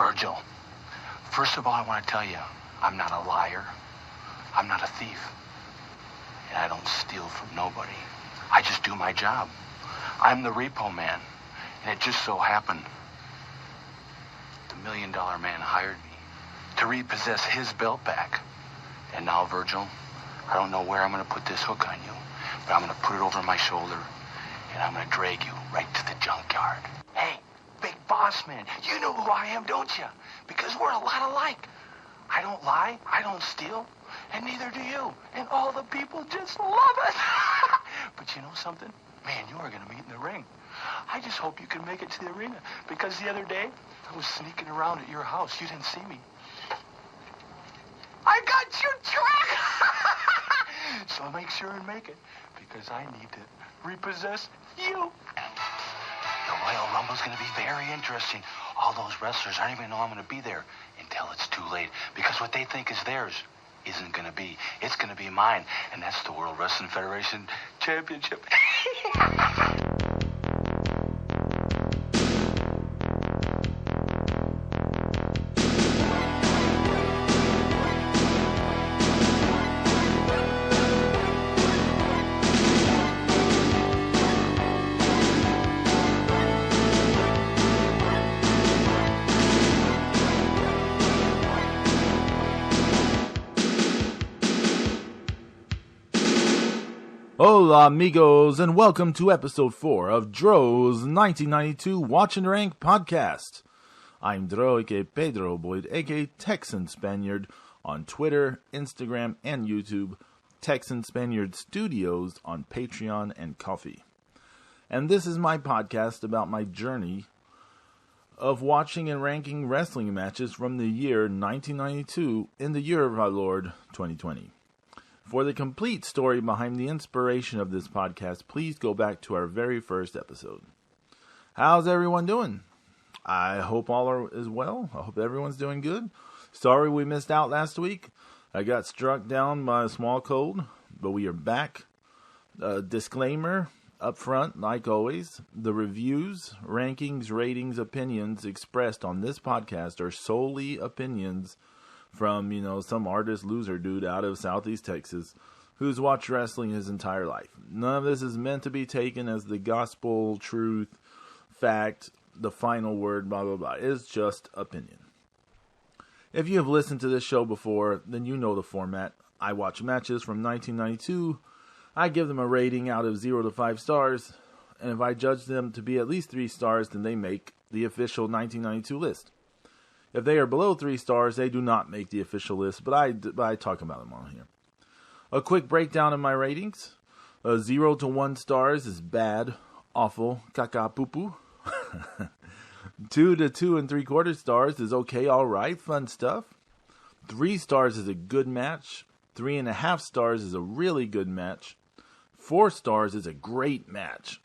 Virgil, first of all, I want to tell you, I'm not a liar. I'm not a thief. And I don't steal from nobody. I just do my job. I'm the repo man. And it just so happened the $1 Million Man hired me to repossess his belt back. And now, Virgil, I don't know where I'm going to put this hook on you, but I'm going to put it over my shoulder, and I'm going to drag you right to the junkyard. Hey, big boss man, you know who I am, don't you? Because we're a lot alike. I don't lie, I don't steal, and neither do you. And all the people just love it. But you know something? Man, you are going to meet in the ring. I just hope you can make it to the arena, because the other day, I was sneaking around at your house. You didn't see me. I got you track! So make sure and make it, because I need to repossess you. The Royal Rumble's going to be very interesting. All those wrestlers aren't even know I'm going to be there until it's too late, because what they think is theirs isn't going to be. It's going to be mine, and that's the World Wrestling Federation Championship. Hola amigos, and welcome to episode 4 of Dro's 1992 Watch and Rank podcast. I'm Dro, aka Pedro Boyd, aka Texan Spaniard, on Twitter, Instagram, and YouTube, Texan Spaniard Studios on Patreon and Ko-fi. And this is my podcast about my journey of watching and ranking wrestling matches from the year 1992 in the year of our Lord 2020. For the complete story behind the inspiration of this podcast, please go back to our very first episode. How's everyone doing? I hope all is well. I hope everyone's doing good. Sorry we missed out last week. I got struck down by a small cold, but we are back. Disclaimer up front, like always, the reviews, rankings, ratings, opinions expressed on this podcast are solely opinions from, some artist loser dude out of Southeast Texas who's watched wrestling his entire life. None of this is meant to be taken as the gospel, truth, fact, the final word, blah, blah, blah. It's just opinion. If you have listened to this show before, then you know the format. I watch matches from 1992. I give them a rating out of 0 to 5 stars. And if I judge them to be at least 3 stars, then they make the official 1992 list. If they are below 3 stars, they do not make the official list, but I talk about them on here. A quick breakdown of my ratings. 0 to 1 stars is bad, awful, caca poo poo. 2 to 2 3/4 stars is okay, alright, fun stuff. 3 stars is a good match. 3.5 stars is a really good match. 4 stars is a great match.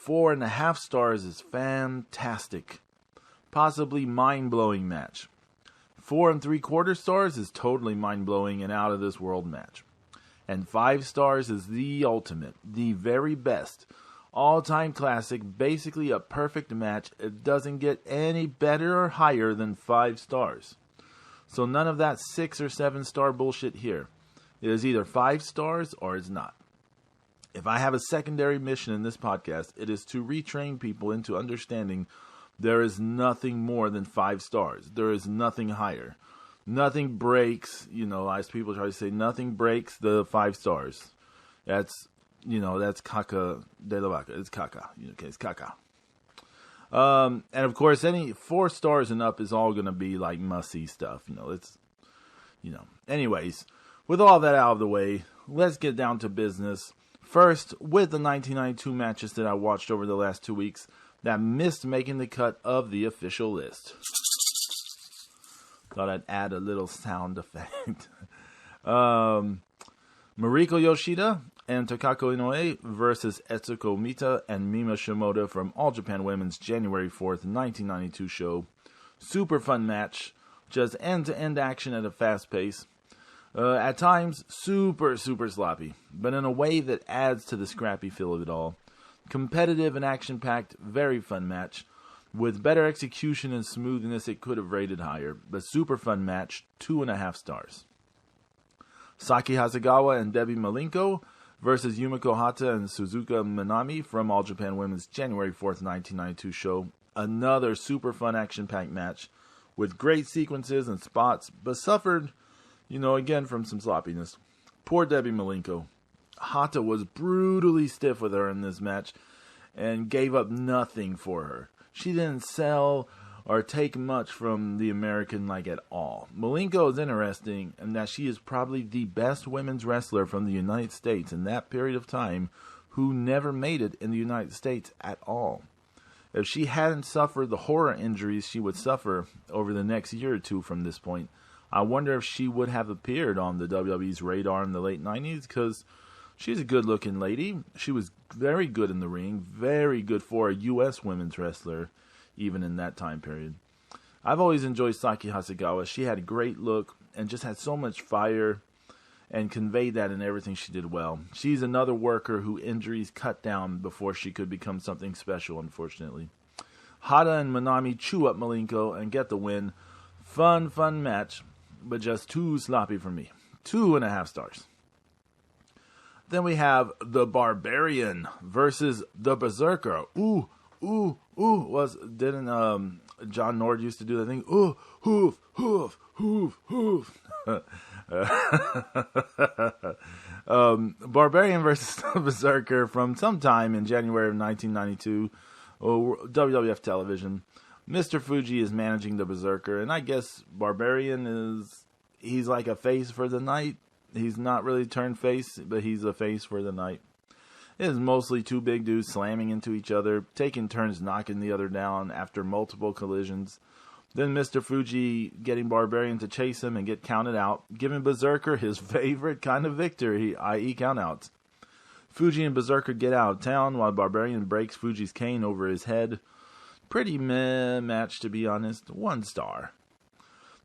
4.5 stars is fantastic. Possibly mind-blowing match. 4 3/4 stars is totally mind-blowing and out of this world match. And 5 stars is the ultimate, the very best, all-time classic, basically a perfect match. It doesn't get any better or higher than 5 stars. So none of that 6 or 7 star bullshit here. It is either 5 stars or it's not. If I have a secondary mission in this podcast, it is to retrain people into understanding there is nothing more than 5 stars. There is nothing higher. Nothing breaks, as people try to say, nothing breaks the 5 stars. That's caca de la vaca. It's caca. It's caca. And of course, any 4 stars and up is all going to be like must-see stuff. Anyways, with all that out of the way, let's get down to business. First, with the 1992 matches that I watched over the last 2 weeks that missed making the cut of the official list. Thought I'd add a little sound effect. Mariko Yoshida and Takako Inoue versus Etsuko Mita and Mima Shimoda from All Japan Women's January 4th, 1992 show. Super fun match. Just end-to-end action at a fast pace. At times, super sloppy, but in a way that adds to the scrappy feel of it all. Competitive and action-packed, very fun match. With better execution and smoothness, it could have rated higher, but super fun match, 2.5 stars. Saki Hasegawa and Debbie Malenko versus Yumiko Hata and Suzuka Minami from All Japan Women's January 4th, 1992 show. Another super fun action-packed match with great sequences and spots, but suffered, again from some sloppiness. Poor Debbie Malenko. Hata was brutally stiff with her in this match and gave up nothing for her. She didn't sell or take much from the American at all. Malenko is interesting in that she is probably the best women's wrestler from the United States in that period of time who never made it in the United States at all. If she hadn't suffered the horror injuries she would suffer over the next year or two from this point, I wonder if she would have appeared on the WWE's radar in the late 90s, because she's a good-looking lady. She was very good in the ring, very good for a U.S. women's wrestler, even in that time period. I've always enjoyed Saki Hasegawa. She had a great look and just had so much fire and conveyed that in everything she did well. She's another worker who injuries cut down before she could become something special, unfortunately. Hata and Minami chew up Malenko and get the win. Fun match, but just too sloppy for me. 2.5 stars. Then we have the Barbarian versus the Berserker. Didn't John Nord used to do that thing? Hoof. Barbarian versus the Berserker from sometime in January of 1992, WWF television. Mr. Fuji is managing the Berserker, and I guess Barbarian he's like a face for the night. He's not really turned face, but he's a face for the night. It is mostly two big dudes slamming into each other, taking turns knocking the other down after multiple collisions. Then Mr. Fuji getting Barbarian to chase him and get counted out, giving Berserker his favorite kind of victory, i.e. countouts. Fuji and Berserker get out of town while Barbarian breaks Fuji's cane over his head. Pretty meh match, to be honest. 1 star.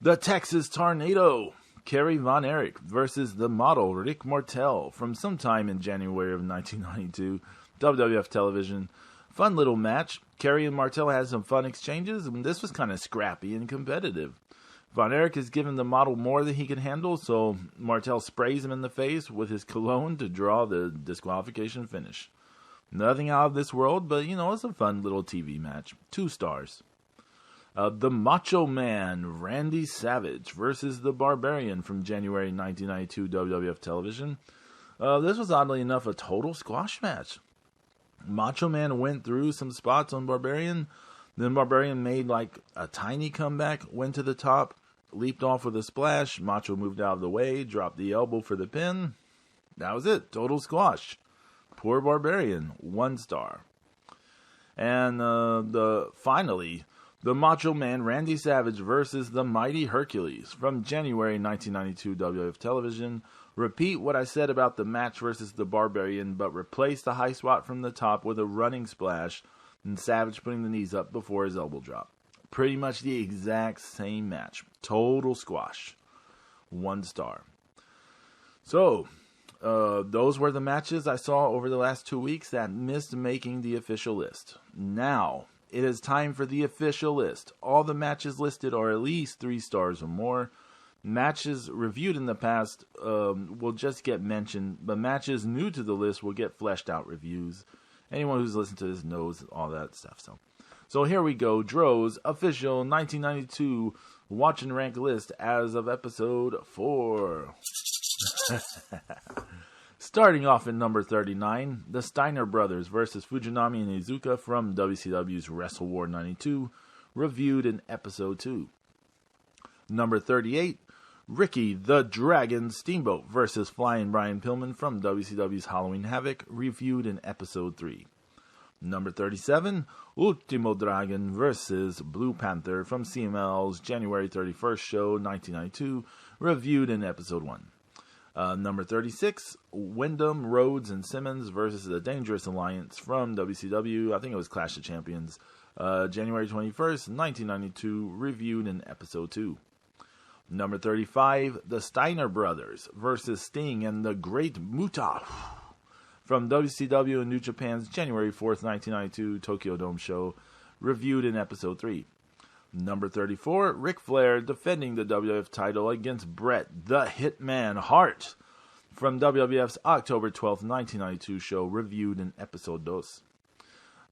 The Texas Tornado. Kerry Von Erich versus the model Rick Martel from sometime in January of 1992, WWF television. Fun little match. Kerry and Martel had some fun exchanges, and this was kind of scrappy and competitive. Von Erich is giving the model more than he can handle, so Martel sprays him in the face with his cologne to draw the disqualification finish. Nothing out of this world, but it's a fun little TV match. 2 stars. The Macho Man, Randy Savage versus the Barbarian from January 1992 WWF television. This was oddly enough a total squash match. Macho Man went through some spots on Barbarian. Then Barbarian made a tiny comeback, went to the top, leaped off with a splash. Macho moved out of the way, dropped the elbow for the pin. That was it. Total squash. Poor Barbarian. 1 star. And finally, the Macho Man Randy Savage versus the Mighty Hercules from January 1992 WWF television. Repeat what I said about the match versus the Barbarian, but replace the high spot from the top with a running splash and Savage putting the knees up before his elbow drop. Pretty much the exact same match. Total squash. 1 star. So, those were the matches I saw over the last 2 weeks that missed making the official list. Now, it is time for the official list. All the matches listed are at least 3 stars or more. Matches reviewed in the past will just get mentioned, but matches new to the list will get fleshed out reviews. Anyone who's listened to this knows all that stuff. So here we go. Dro's official 1992 Watch and Rank list as of episode 4. Starting off at number 39, the Steiner Brothers versus Fujinami and Iizuka from WCW's Wrestle War 92, reviewed in episode 2. Number 38, Ricky the Dragon Steamboat versus Flying Brian Pillman from WCW's Halloween Havoc, reviewed in episode 3. Number 37, Ultimo Dragon versus Blue Panther from CML's January 31st show 1992, reviewed in episode 1. Number 36, Wyndham, Rhodes, and Simmons versus the Dangerous Alliance from WCW. I think it was Clash of Champions. January 21st, 1992, reviewed in episode 2. Number 35, the Steiner Brothers versus Sting and the Great Muta from WCW and New Japan's January 4th, 1992 Tokyo Dome show, reviewed in episode 3. Number 34, Ric Flair defending the WWF title against Bret the Hitman Hart from WWF's October 12, 1992 show, reviewed in episode 2.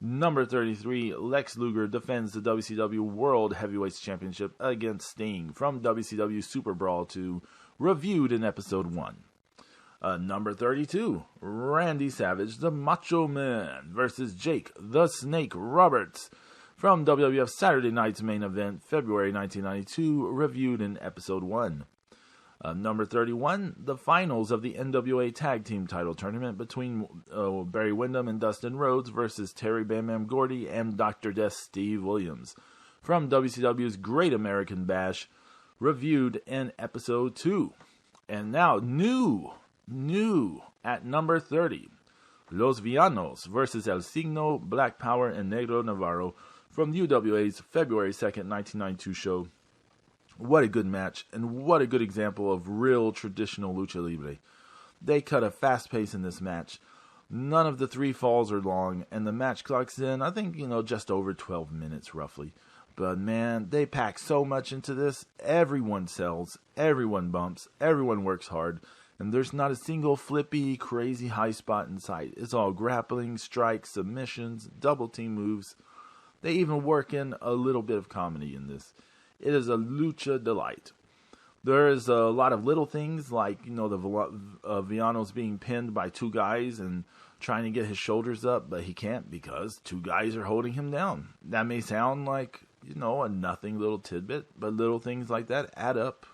Number 33, Lex Luger defends the WCW World Heavyweight Championship against Sting from WCW Super Brawl 2, reviewed in episode 1. Number 32, Randy Savage, the Macho Man versus Jake the Snake Roberts from WWF Saturday Night's Main Event, February 1992, reviewed in episode 1. Number 31, the finals of the NWA Tag Team Title Tournament between Barry Windham and Dustin Rhodes versus Terry Bam Bam Gordy and Dr. Death Steve Williams from WCW's Great American Bash, reviewed in episode 2. And now, new at number 30, Los Villanos versus El Signo, Black Power, and Negro Navarro from UWA's February 2nd, 1992 show. What a good match, and what a good example of real traditional lucha libre. They cut a fast pace in this match. None of the 3 falls are long, and the match clocks in, I think, just over 12 minutes roughly. But man, they pack so much into this. Everyone sells, everyone bumps, everyone works hard, and there's not a single flippy, crazy high spot in sight. It's all grappling, strikes, submissions, double team moves. They even work in a little bit of comedy in this. It is a lucha delight. There is a lot of little things like, the Villanos being pinned by 2 guys and trying to get his shoulders up, but he can't because 2 guys are holding him down. That may sound like, a nothing little tidbit, but little things like that add up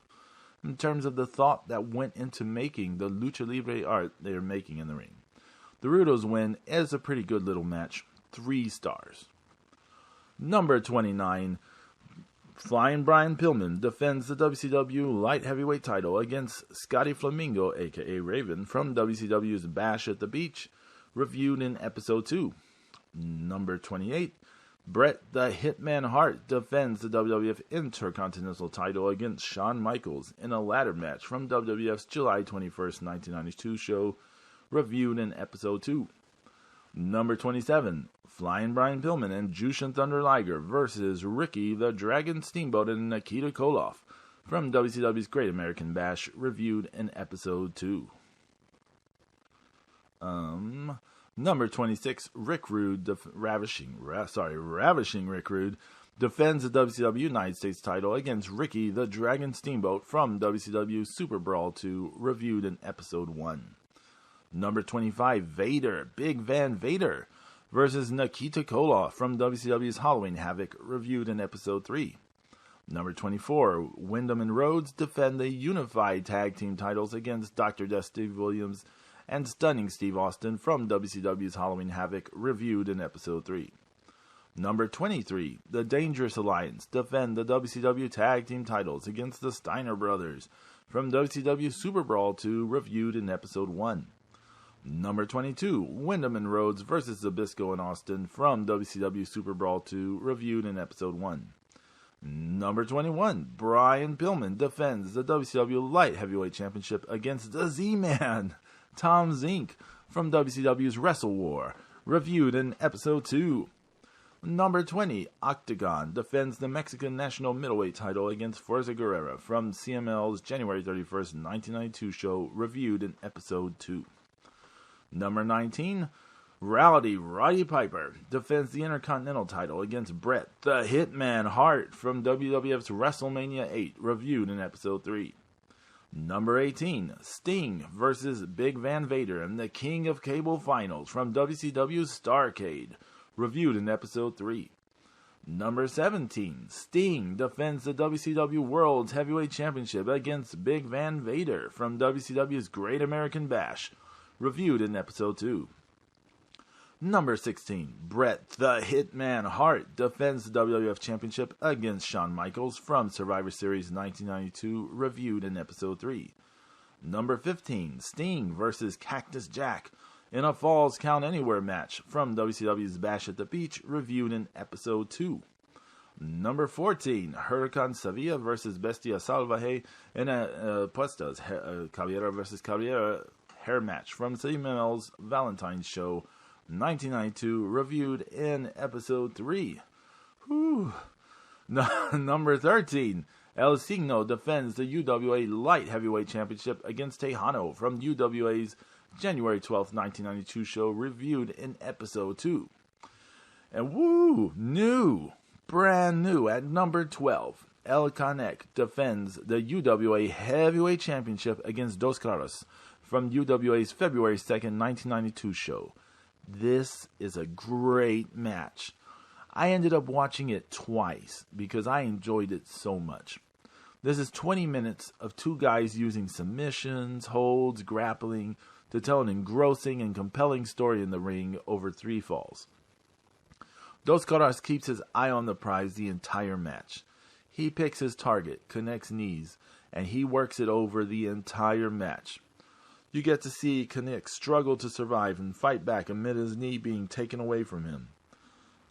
in terms of the thought that went into making the lucha libre art they are making in the ring. The Rudos win is a pretty good little match. 3 stars. Number 29, Flying Brian Pillman defends the WCW Light Heavyweight title against Scotty Flamingo, a.k.a. Raven, from WCW's Bash at the Beach, reviewed in episode 2. Number 28, Bret the Hitman Hart defends the WWF Intercontinental title against Shawn Michaels in a ladder match from WWF's July 21st, 1992 show, reviewed in episode 2. Number 27, Flying Brian Pillman and Jushin Thunder Liger versus Ricky the Dragon Steamboat and Nikita Koloff from WCW's Great American Bash, reviewed in episode 2. Number 26, Rick Rude, Ravishing Rick Rude defends the WCW United States title against Ricky the Dragon Steamboat from WCW Super Brawl 2, reviewed in episode 1. Number 25, Vader, Big Van Vader versus Nikita Koloff from WCW's Halloween Havoc, reviewed in episode 3. Number 24, Windham and Rhodes defend the unified tag team titles against Dr. Death Steve Williams and Stunning Steve Austin from WCW's Halloween Havoc, reviewed in episode 3. Number 23, the Dangerous Alliance defend the WCW tag team titles against the Steiner Brothers from WCW Super Brawl 2, reviewed in episode 1. Number 22, Windham and Rhodes versus Zbyszko and Austin from WCW Super Brawl 2, reviewed in episode 1. Number 21, Brian Pillman defends the WCW Light Heavyweight Championship against the Z-Man, Tom Zink, from WCW's Wrestle War, reviewed in episode 2. Number 20, Octagon defends the Mexican National Middleweight title against Fuerza Guerrera from CML's January 31st, 1992 show, reviewed in episode 2. Number 19, Roddy Piper defends the Intercontinental title against Bret the Hitman Hart from WWF's WrestleMania 8, reviewed in episode 3. Number 18, Sting versus Big Van Vader in the King of Cable Finals from WCW's Starrcade, reviewed in episode 3. Number 17, Sting defends the WCW World's Heavyweight Championship against Big Van Vader from WCW's Great American Bash, reviewed in episode 2. Number 16, Bret the Hitman Hart defends the WWF Championship against Shawn Michaels from Survivor Series 1992, reviewed in episode 3. Number 15, Sting versus Cactus Jack in a Falls Count Anywhere match from WCW's Bash at the Beach, reviewed in episode 2. Number 14, Huracan Sevilla versus Bestia Salvaje in a Puestas Caballera versus Caballera hair match from CML's Valentine's Show 1992, reviewed in episode 3. Whew. Number 13. El Signo defends the UWA Light Heavyweight Championship against Tejano from UWA's January 12th, 1992 show, reviewed in episode 2. And brand new at number 12. El Canek defends the UWA Heavyweight Championship against Dos Caras from UWA's February 2nd, 1992 show. This is a great match. I ended up watching it twice because I enjoyed it so much. This is 20 minutes of two guys using submissions, holds, grappling to tell an engrossing and compelling story in the ring over 3 falls. Dos Caras keeps his eye on the prize the entire match. He picks his target, connects knees, and he works it over the entire match. You get to see Canek struggle to survive and fight back amid his knee being taken away from him.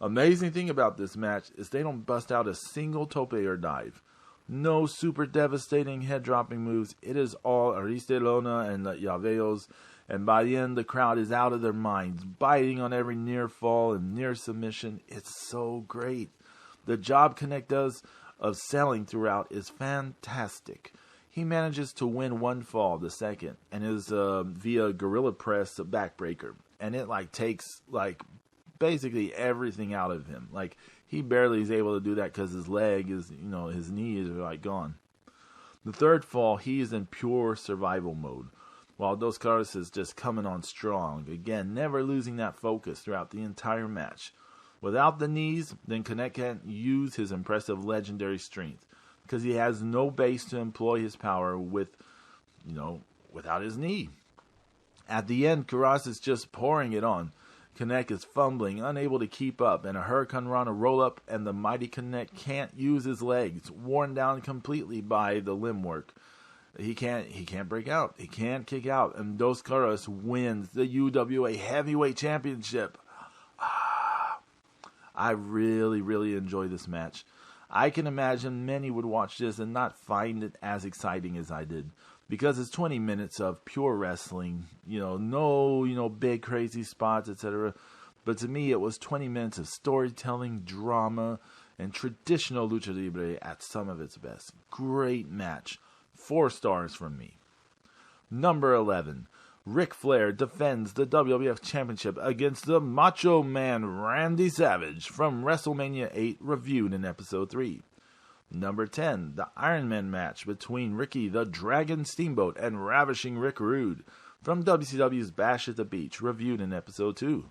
Amazing thing about this match is they don't bust out a single tope or dive. No super devastating head dropping moves. It is all Aristelona and Llaveos, and by the end the crowd is out of their minds, biting on every near fall and near submission. It's so great. The job Canek does of selling throughout is fantastic. He manages to win one fall, the second, and is via gorilla press backbreaker, and it takes basically everything out of him. He barely is able to do that because his leg is, his knee is gone. The third fall, he is in pure survival mode, while Dos Caras is just coming on strong. Again, never losing that focus throughout the entire match. Without the knees, then Canek can't use his impressive legendary strength, because he has no base to employ his power without his knee. At the end, Caras is just pouring it on. Canek is fumbling, unable to keep up, and a Hurricane Rana roll-up, and the mighty Canek can't use his legs, worn down completely by the limb work. He can't break out. He can't kick out, and Dos Caras wins the UWA Heavyweight Championship. I really, really enjoy this match. I can imagine many would watch this and not find it as exciting as I did, because it's 20 minutes of pure wrestling, no big crazy spots, etc. But to me, it was 20 minutes of storytelling, drama, and traditional lucha libre at some of its best. Great match. 4 stars from me. Number 11. Ric Flair defends the WWF Championship against the Macho Man Randy Savage from WrestleMania 8, reviewed in episode 3. Number 10, the Iron Man match between Ricky the Dragon Steamboat and Ravishing Rick Rude from WCW's Bash at the Beach, reviewed in episode 2.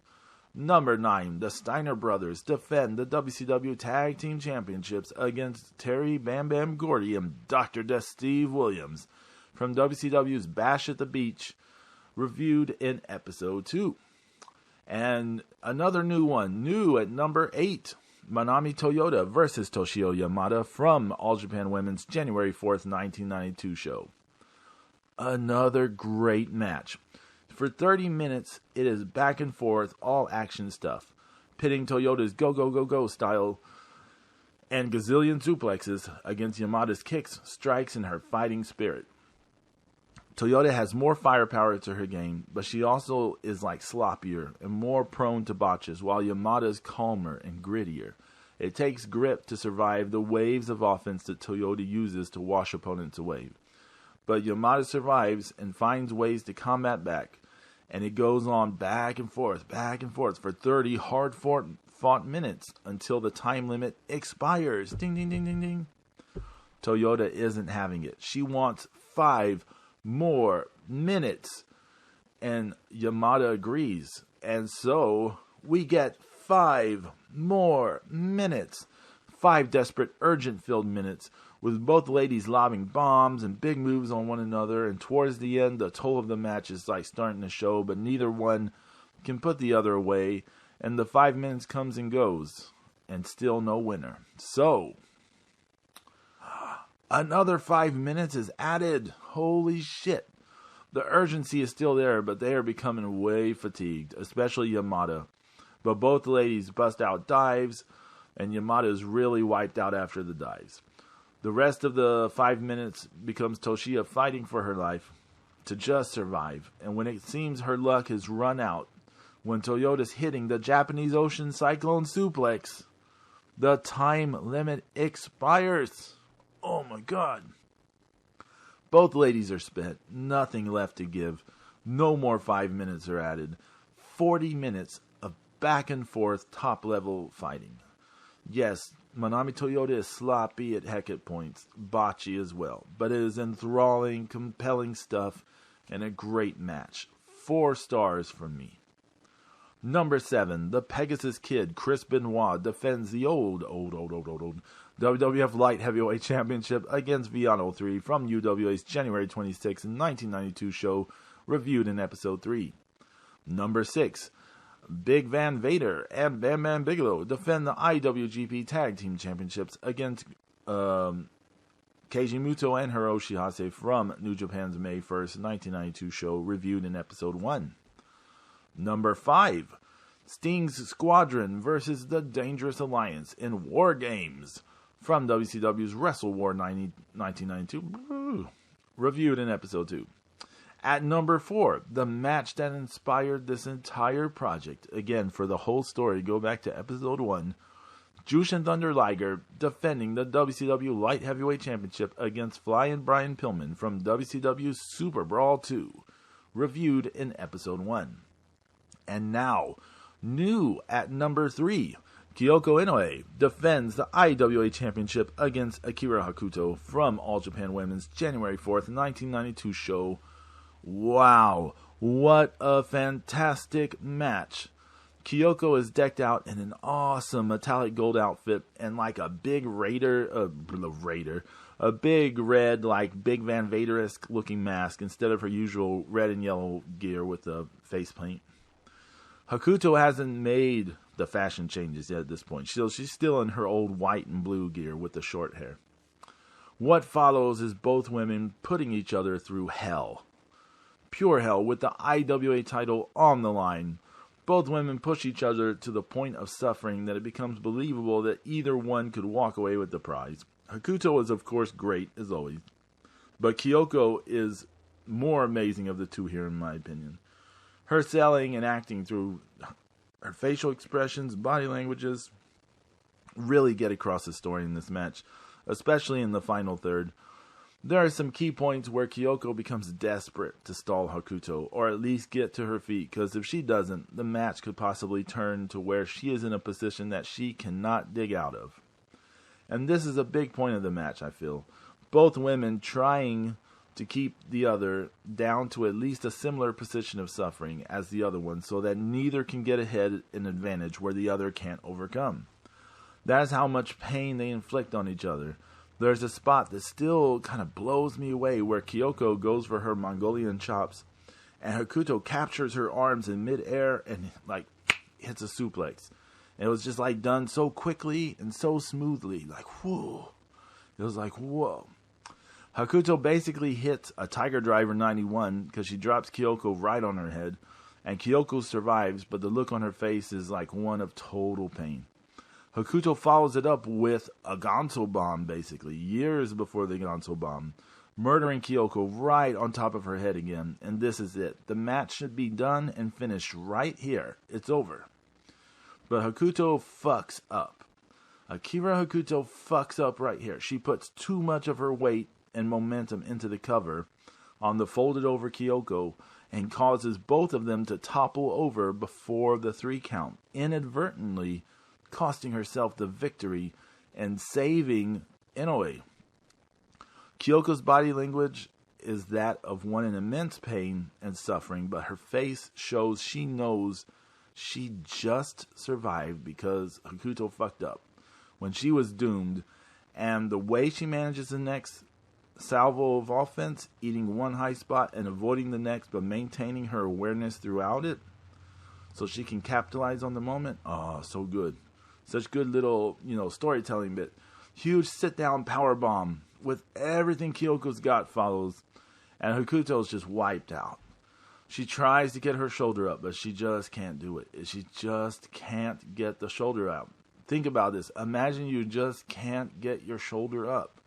Number 9, the Steiner Brothers defend the WCW Tag Team Championships against Terry Bam Bam Gordy and Dr. Death Steve Williams from WCW's Bash at the Beach, reviewed in episode 2. And another new one, new at number 8, Manami Toyota versus Toshio Yamada from All Japan Women's January 4th, 1992 show. Another great match. For 30 minutes, it is back and forth, all action stuff, pitting Toyota's go, go, go, go style and gazillion suplexes against Yamada's kicks, strikes, and her fighting spirit. Toyota has more firepower to her game, but she also is sloppier and more prone to botches, while Yamada is calmer and grittier. It takes grip to survive the waves of offense that Toyota uses to wash opponents away. But Yamada survives and finds ways to combat back, and it goes on back and forth for 30 hard-fought minutes until the time limit expires. Ding, ding, ding, ding, ding. Toyota isn't having it. She wants 5 more minutes, and Yamada agrees, and so we get 5 more minutes, 5 desperate, urgent-filled minutes, with both ladies lobbing bombs and big moves on one another, and towards the end, the toll of the match is starting to show, but neither one can put the other away, and the 5 minutes comes and goes, and still no winner. So another 5 minutes is added. Holy shit. The urgency is still there, but they are becoming way fatigued, especially Yamada. But both ladies bust out dives, and Yamada is really wiped out after the dives. The rest of the 5 minutes becomes Toshio fighting for her life to just survive, and when it seems her luck has run out, when Toyota's hitting the Japanese Ocean Cyclone Suplex, The time limit expires. Oh my god. Both ladies are spent. Nothing left to give. No more 5 minutes are added. 40 minutes of back and forth top level fighting. Yes, Manami Toyota is sloppy at heck at points, botchy as well, but it is enthralling, compelling stuff, and a great match. 4 stars from me. Number 7, the Pegasus Kid, Chris Benoit, defends the old WWF Light Heavyweight Championship against Viano 3 from UWA's January 26, 1992 show, reviewed in Episode 3. Number 6, Big Van Vader and Bam Bam Bigelow defend the IWGP Tag Team Championships against Keiji Muto and Hiroshi Hase from New Japan's May 1st, 1992 show, reviewed in Episode 1. Number 5, Sting's Squadron versus the Dangerous Alliance in War Games from WCW's Wrestle War 1992, reviewed in Episode 2. At number 4, the match that inspired this entire project. Again, for the whole story, go back to Episode 1. Jushin Thunder Liger defending the WCW Light Heavyweight Championship against Flying Brian Pillman from WCW's Super Brawl 2, reviewed in Episode 1. And now, new at number 3, Kyoko Inoue defends the IWA Championship against Akira Hakuto from All Japan Women's January 4th, 1992 show. Wow, what a fantastic match. Kyoko is decked out in an awesome metallic gold outfit and like a big a big red, like Big Van Vader-esque looking mask instead of her usual red and yellow gear with the face paint. Hakuto hasn't made the fashion changes yet at this point. She's still in her old white and blue gear with the short hair. What follows is both women putting each other through hell. Pure hell with the IWA title on the line. Both women push each other to the point of suffering that it becomes believable that either one could walk away with the prize. Hakuto is of course great, as always, but Kyoko is more amazing of the two here in my opinion. Her selling and acting through her facial expressions, body languages, really get across the story in this match, especially in the final third. There are some key points where Kyoko becomes desperate to stall Hakuto, or at least get to her feet, because if she doesn't, the match could possibly turn to where she is in a position that she cannot dig out of. And this is a big point of the match, I feel. Both women trying to keep the other down to at least a similar position of suffering as the other one, so that neither can get ahead an advantage where the other can't overcome. That is how much pain they inflict on each other. There's a spot that still kind of blows me away where Kyoko goes for her Mongolian chops and Hakuto captures her arms in midair and like hits a suplex. And it was just like done so quickly and so smoothly, like whoa. It was like whoa. Hakuto basically hits a Tiger Driver 91 because she drops Kyoko right on her head, and Kyoko survives, but the look on her face is like one of total pain. Hakuto follows it up with a Gonzo bomb, basically, years before the Gonzo bomb, murdering Kyoko right on top of her head again, and this is it. The match should be done and finished right here. It's over. But Hakuto fucks up. Akira Hakuto fucks up right here. She puts too much of her weight and momentum into the cover on the folded over Kyoko and causes both of them to topple over before the 3 count, inadvertently costing herself the victory and saving Inoue. Kyoko's body language is that of one in immense pain and suffering, but her face shows she knows she just survived because Hakuto fucked up when she was doomed, and the way she manages the next salvo of offense, eating one high spot and avoiding the next, but maintaining her awareness throughout it so she can capitalize on the moment. Oh, so good. Such good little, storytelling bit. Huge sit-down power bomb with everything Kyoko's got follows, and Hakuto's just wiped out. She tries to get her shoulder up, but she just can't do it. She just can't get the shoulder out. Think about this. Imagine you just can't get your shoulder up.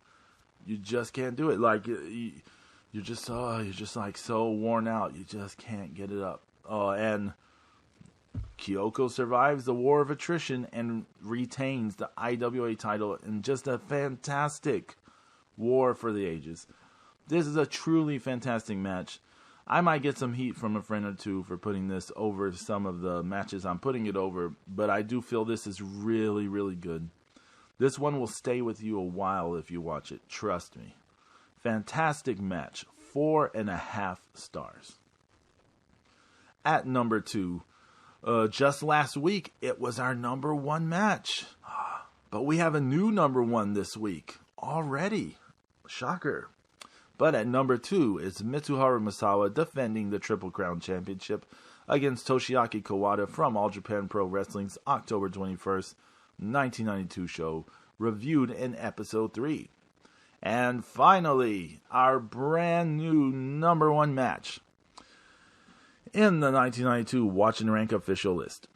You just can't do it. Like you're just like so worn out. You just can't get it up. Oh, and Kyoko survives the war of attrition and retains the IWA title in just a fantastic war for the ages. This is a truly fantastic match. I might get some heat from a friend or two for putting this over some of the matches I'm putting it over, but I do feel this is really, really good. This one will stay with you a while if you watch it, trust me. Fantastic match, 4.5 stars. At number 2, just last week, it was our number 1 match. But we have a new number 1 this week already. Shocker. But at number 2 is Mitsuharu Misawa defending the Triple Crown Championship against Toshiaki Kawada from All Japan Pro Wrestling's October 21st, 1992 show, reviewed in episode 3. And finally, our brand new number 1 match in the 1992 Watch and Rank official list.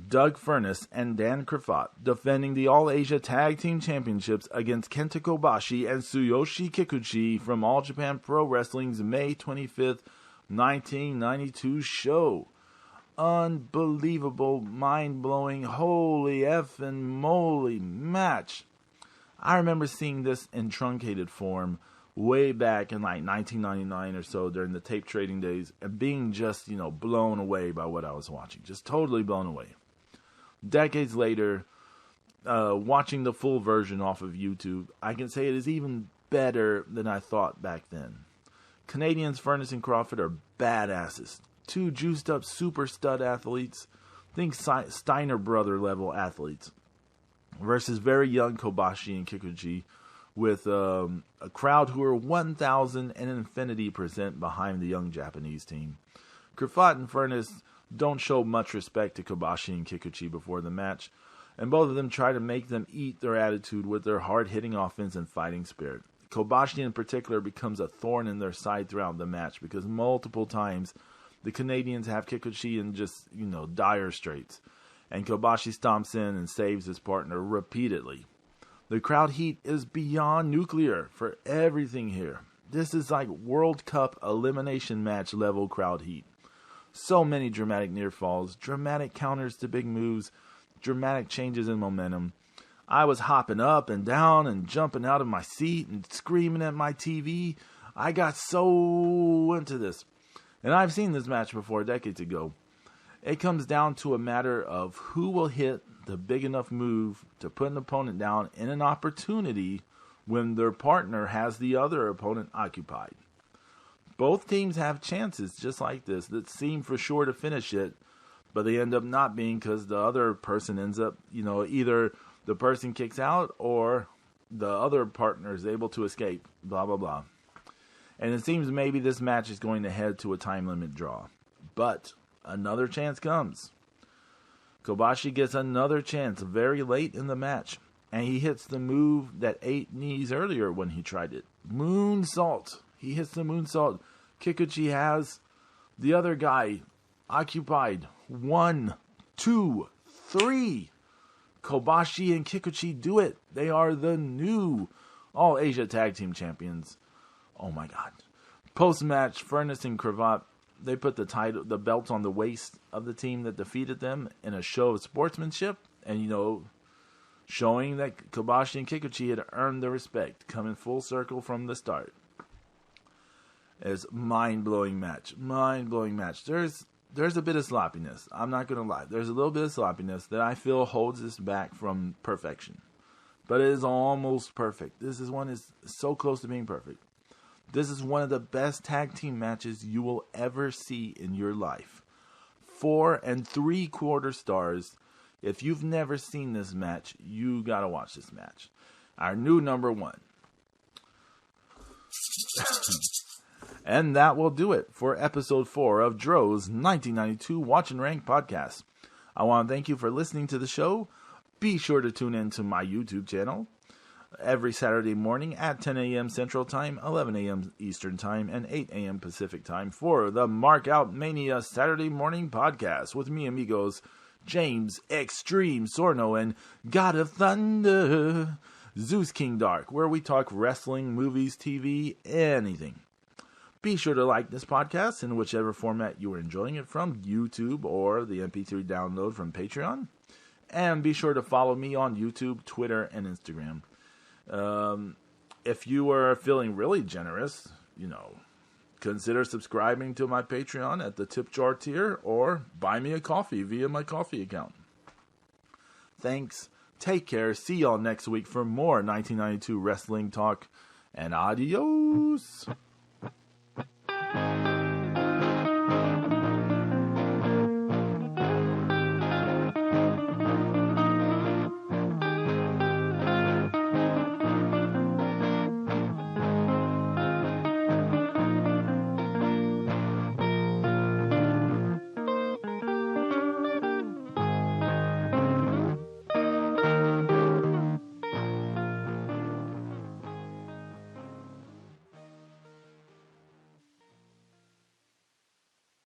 Doug Furnas and Dan Krafat defending the All Asia Tag Team Championships against Kenta Kobashi and Tsuyoshi Kikuchi from All Japan Pro Wrestling's May 25th, 1992 show. Unbelievable, mind-blowing, holy effing moly match. I remember seeing this in truncated form way back in like 1999 or so during the tape trading days and being just, blown away by what I was watching. Just totally blown away. Decades later, watching the full version off of YouTube, I can say it is even better than I thought back then. Canadians Furnas and Crawford are badasses. 2 juiced up super stud athletes, think Steiner brother level athletes, versus very young Kobashi and Kikuchi with a crowd who are 1,000 and infinity % behind the young Japanese team. Krafat and Furnas don't show much respect to Kobashi and Kikuchi before the match, and both of them try to make them eat their attitude with their hard-hitting offense and fighting spirit. Kobashi in particular becomes a thorn in their side throughout the match because multiple times the Canadians have Kikuchi in just, dire straits, and Kobashi stomps in and saves his partner repeatedly. The crowd heat is beyond nuclear for everything here. This is like World Cup elimination match level crowd heat. So many dramatic near falls, dramatic counters to big moves, dramatic changes in momentum. I was hopping up and down and jumping out of my seat and screaming at my TV. I got so into this. And I've seen this match before decades ago. It comes down to a matter of who will hit the big enough move to put an opponent down in an opportunity when their partner has the other opponent occupied. Both teams have chances just like this that seem for sure to finish it, but they end up not being because the other person ends up, either the person kicks out or the other partner is able to escape, blah, blah, blah. And it seems maybe this match is going to head to a time limit draw. But another chance comes. Kobashi gets another chance very late in the match, and he hits the move that ate knees earlier when he tried it. Moonsault. He hits the moonsault. Kikuchi has the other guy occupied. 1, 2, 3. Kobashi and Kikuchi do it. They are the new All Asia Tag Team Champions. Oh my God. Post-match, Furnas and Cravat, they put the belt on the waist of the team that defeated them in a show of sportsmanship and, showing that Kobashi and Kikuchi had earned their respect, coming full circle from the start. It's mind-blowing match. Mind-blowing match. There's a bit of sloppiness. I'm not going to lie. There's a little bit of sloppiness that I feel holds this back from perfection. But it is almost perfect. This one is so close to being perfect. This is one of the best tag team matches you will ever see in your life. 4 3/4 stars. If you've never seen this match, you gotta watch this match. Our new number 1. And that will do it for episode 4 of Dro's 1992 Watch and Rank podcast. I want to thank you for listening to the show. Be sure to tune in to my YouTube channel every Saturday morning at 10 a.m. Central Time, 11 a.m. Eastern Time, and 8 a.m. Pacific Time for the Mark Out Mania Saturday Morning Podcast with me, amigos, James Extreme Sorno and God of Thunder, Zeus King Dark, where we talk wrestling, movies, TV, anything. Be sure to like this podcast in whichever format you are enjoying it from, YouTube or the MP3 download from Patreon. And be sure to follow me on YouTube, Twitter, and Instagram. If you are feeling really generous, consider subscribing to my Patreon at the tip jar tier or buy me a coffee via my coffee account. Thanks. Take care. See y'all next week for more 1992 wrestling talk. And adios.